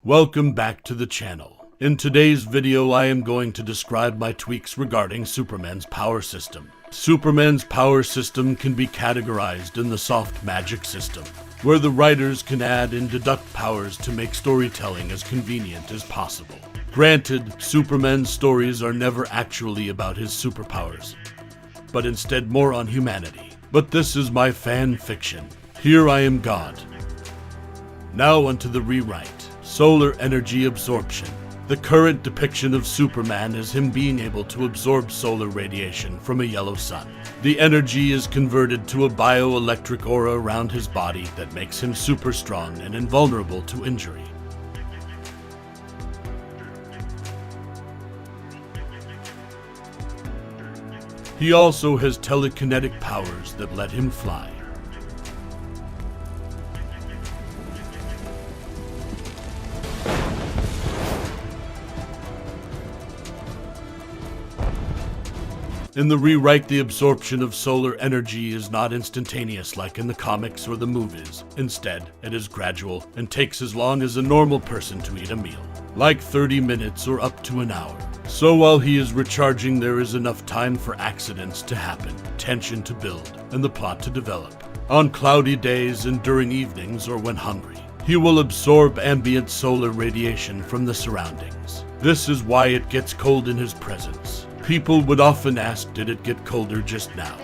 Welcome back to the channel. In today's video I am going to describe my tweaks regarding Superman's power system. Superman's power system can be categorized in the soft magic system, where the writers can add and deduct powers to make storytelling as convenient as possible. Granted, Superman's stories are never actually about his superpowers, but instead more on humanity. But this is my fan fiction. Here I am God. Now onto the rewrite. Solar energy absorption. The current depiction of Superman is him being able to absorb solar radiation from a yellow sun. The energy is converted to a bioelectric aura around his body that makes him super strong and invulnerable to injury. He also has telekinetic powers that let him fly. In the rewrite, the absorption of solar energy is not instantaneous like in the comics or the movies. Instead, it is gradual and takes as long as a normal person to eat a meal, like 30 minutes or up to an hour. So while he is recharging, there is enough time for accidents to happen, tension to build, and the plot to develop. On cloudy days and during evenings or when hungry, he will absorb ambient solar radiation from the surroundings. This is why it gets cold in his presence. People would often ask, did it get colder just now?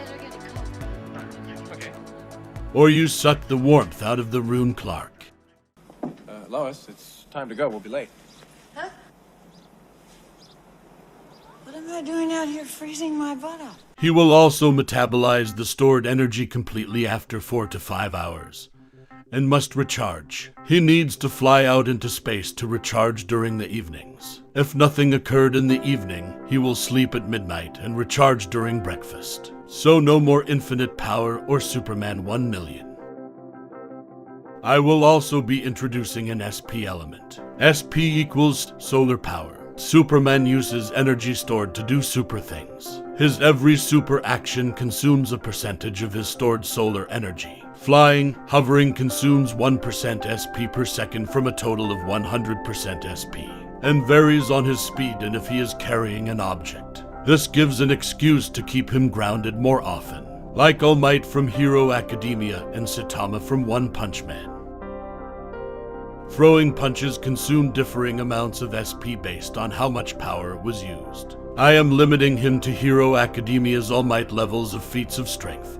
Okay. Or you sucked the warmth out of the Rune Clark. Lois, it's time to go. We'll be late. Huh? What am I doing out here freezing my butt off? He will also metabolize the stored energy completely after 4 to 5 hours, and must recharge. He needs to fly out into space to recharge during the evenings. If nothing occurred in the evening, he will sleep at midnight and recharge during breakfast. So no more infinite power or Superman 1 million. I will also be introducing an SP element. SP equals solar power. Superman uses energy stored to do super things. His every super action consumes a percentage of his stored solar energy. Flying, hovering consumes 1% SP per second from a total of 100% SP, and varies on his speed and if he is carrying an object. This gives an excuse to keep him grounded more often, like All Might from Hero Academia and Saitama from One Punch Man. Throwing punches consume differing amounts of SP based on how much power was used. I am limiting him to Hero Academia's All Might levels of feats of strength,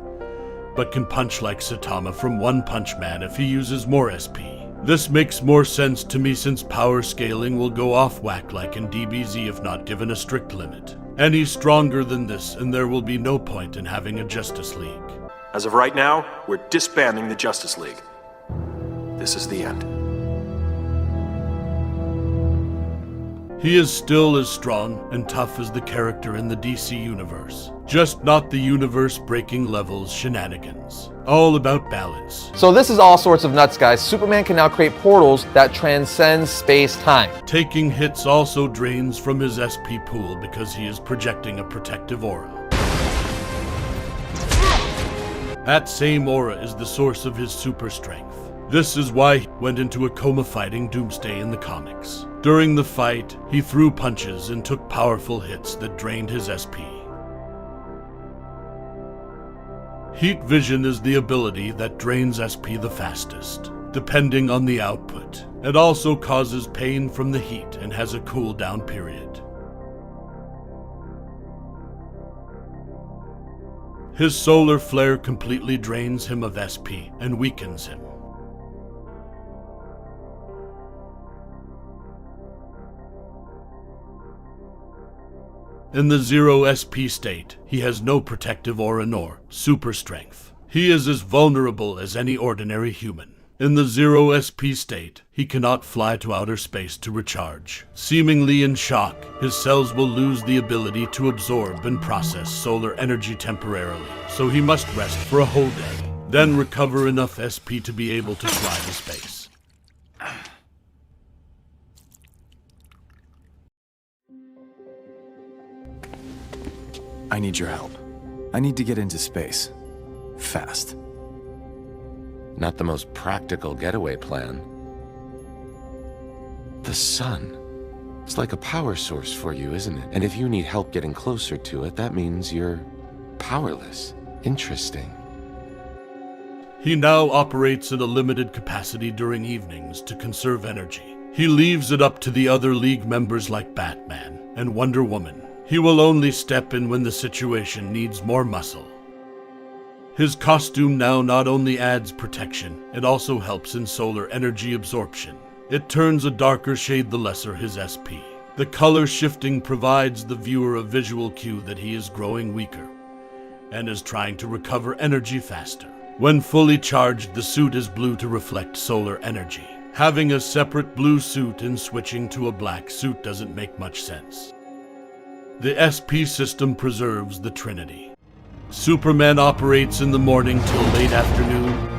but can punch like Saitama from One Punch Man if he uses more SP. This makes more sense to me since power scaling will go off whack like in DBZ if not given a strict limit. Any stronger than this and there will be no point in having a Justice League. As of right now, we're disbanding the Justice League. This is the end. He is still as strong and tough as the character in the DC universe, just not the universe-breaking levels shenanigans. All about balance. So this is all sorts of nuts, guys. Superman can now create portals that transcend space-time. Taking hits also drains from his SP pool because he is projecting a protective aura. That same aura is the source of his super strength. This is why he went into a coma fighting Doomsday in the comics. During the fight, he threw punches and took powerful hits that drained his SP. Heat vision is the ability that drains SP the fastest, depending on the output. It also causes pain from the heat and has a cooldown period. His solar flare completely drains him of SP and weakens him. In the zero SP state, he has no protective aura nor super strength. He is as vulnerable as any ordinary human. In the zero SP state, he cannot fly to outer space to recharge. Seemingly in shock, his cells will lose the ability to absorb and process solar energy temporarily, so he must rest for a whole day, then recover enough SP to be able to fly to space. I need your help. I need to get into space. Fast. Not the most practical getaway plan. The sun. It's like a power source for you, isn't it? And if you need help getting closer to it, that means you're powerless. Interesting. He now operates at a limited capacity during evenings to conserve energy. He leaves it up to the other League members like Batman and Wonder Woman. He will only step in when the situation needs more muscle. His costume now not only adds protection, it also helps in solar energy absorption. It turns a darker shade the lesser his SP. The color shifting provides the viewer a visual cue that he is growing weaker and is trying to recover energy faster. When fully charged, the suit is blue to reflect solar energy. Having a separate blue suit and switching to a black suit doesn't make much sense. The SP system preserves the Trinity. Superman operates in the morning till late afternoon.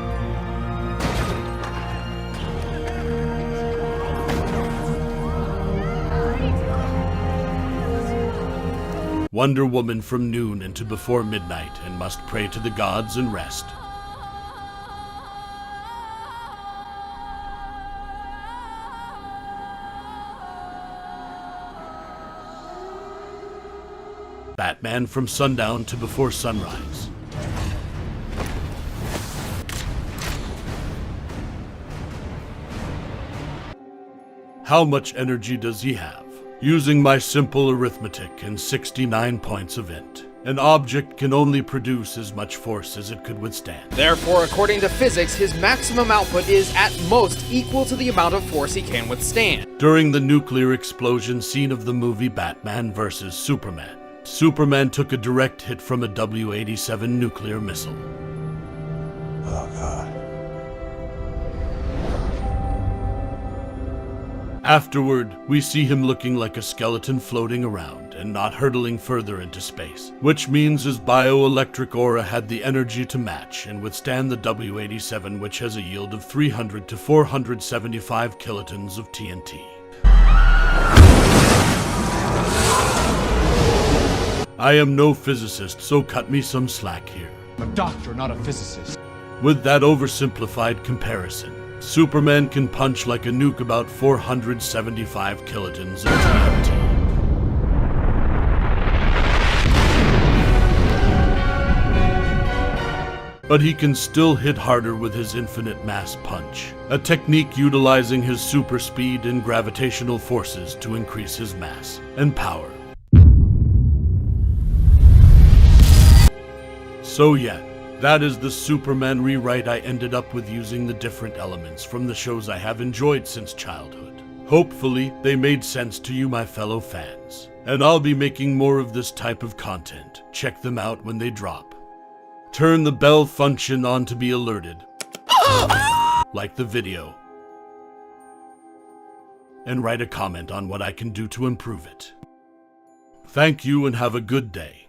Wonder Woman from noon into before midnight and must pray to the gods and rest. Batman from sundown to before sunrise. How much energy does he have? Using my simple arithmetic and 69 points of int, an object can only produce as much force as it could withstand. Therefore, according to physics, his maximum output is at most equal to the amount of force he can withstand. During the nuclear explosion scene of the movie Batman vs. Superman, Superman took a direct hit from a W-87 nuclear missile. Oh, God. Afterward, we see him looking like a skeleton floating around and not hurtling further into space, which means his bioelectric aura had the energy to match and withstand the W-87, which has a yield of 300 to 475 kilotons of TNT. I am no physicist, so cut me some slack here. I'm a doctor, not a physicist. With that oversimplified comparison, Superman can punch like a nuke about 475 kilotons of TNT. But he can still hit harder with his infinite mass punch, a technique utilizing his super speed and gravitational forces to increase his mass and power. So yeah, that is the Superman rewrite I ended up with using the different elements from the shows I have enjoyed since childhood. Hopefully, they made sense to you, my fellow fans. And I'll be making more of this type of content. Check them out when they drop. Turn the bell function on to be alerted. Like the video. And write a comment on what I can do to improve it. Thank you and have a good day.